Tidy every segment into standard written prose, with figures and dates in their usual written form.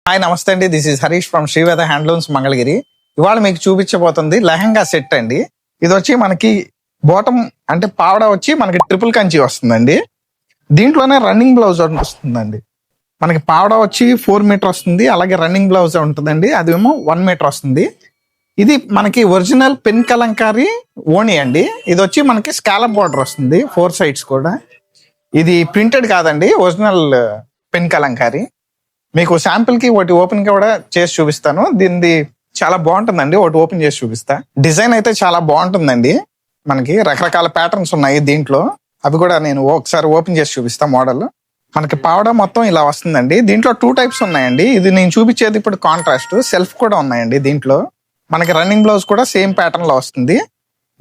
Hi నమస్తే అండి, this is Harish from Sri Veda handlooms Mangalagiri. ఇవాళ మీకు చూపించబోతుంది లెహంగా సెట్ అండి. ఇది వచ్చి మనకి బాటమ్ అంటే పావడ వచ్చి మనకి ట్రిపుల్ కంచి వస్తుందండి. దీంట్లోనే రన్నింగ్ బ్లౌజ్ వస్తుందండి. మనకి పావడ వచ్చి 4 మీటర్ వస్తుంది, అలాగే రన్నింగ్ బ్లౌజ్ ఉంటుందండి, అదేమో 1 మీటర్ వస్తుంది. ఇది మనకి ఒరిజినల్ పెన్ కలంకారీ ఓణి అండి. ఇది వచ్చి మనకి స్కాలప్ బార్డర్ వస్తుంది 4 సైడ్స్ కూడా. ఇది ప్రింటెడ్ కాదండి, ఒరిజినల్ పెన్ కలంకారీ. మీకు శాంపిల్ కి ఒకటి ఓపెన్ కూడా చేసి చూపిస్తాను. దీనిది చాలా బాగుంటుందండి, ఒకటి ఓపెన్ చేసి చూపిస్తా. డిజైన్ అయితే చాలా బాగుంటుందండి. మనకి రకరకాల ప్యాటర్న్స్ ఉన్నాయి దీంట్లో, అవి కూడా నేను ఒకసారి ఓపెన్ చేసి చూపిస్తా. మోడల్ మనకి పావడ మొత్తం ఇలా వస్తుందండి. దీంట్లో 2 టైప్స్ ఉన్నాయండి. ఇది నేను చూపించేది ఇప్పుడు కాంట్రాస్ట్, సెల్ఫ్ కూడా ఉన్నాయండి. దీంట్లో మనకి రన్నింగ్ బ్లౌజ్ కూడా సేమ్ ప్యాటర్న్ లో వస్తుంది.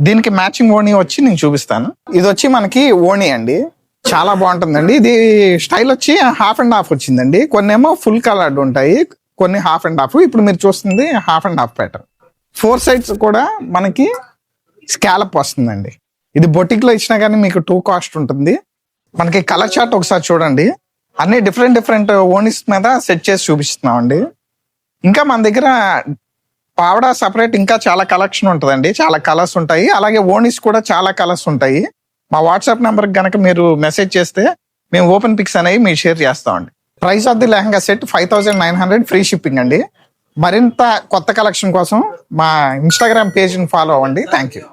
దీనికి మ్యాచింగ్ ఓణి వచ్చి నేను చూపిస్తాను. ఇది వచ్చి మనకి ఓణి అండి, చాలా బాగుంటుందండి. ఇది స్టైల్ వచ్చి హాఫ్ అండ్ హాఫ్ వచ్చిందండి. కొన్ని ఏమో ఫుల్ కలర్డ్ ఉంటాయి, కొన్ని హాఫ్ అండ్ హాఫ్. ఇప్పుడు మీరు చూస్తుంది half and half pattern. 4 sides కూడా మనకి స్కాలప్ వస్తుందండి. ఇది బొటిక్ లో ఇచ్చినా కానీ మీకు 2 కాస్ట్ ఉంటుంది. మనకి కలర్ చార్ట్ ఒకసారి చూడండి. అన్ని డిఫరెంట్ ఓనిస్ మీద సెట్ చేసి చూపిస్తున్నామండి. ఇంకా మన దగ్గర పావడా సపరేట్ ఇంకా చాలా కలెక్షన్ ఉంటుందండి, చాలా కలర్స్ ఉంటాయి. అలాగే ఓనిస్ కూడా చాలా కలర్స్ ఉంటాయి. మా వాట్సాప్ నెంబర్కి కనుక మీరు మెసేజ్ చేస్తే మేము ఓపెన్ పిక్స్ అనేవి మీరు షేర్ చేస్తామండి. Price of the lehenga set 5900, free shipping అండి. మరింత కొత్త కలెక్షన్ కోసం మా ఇన్స్టాగ్రామ్ పేజ్ని ఫాలో అవ్వండి. Thank you.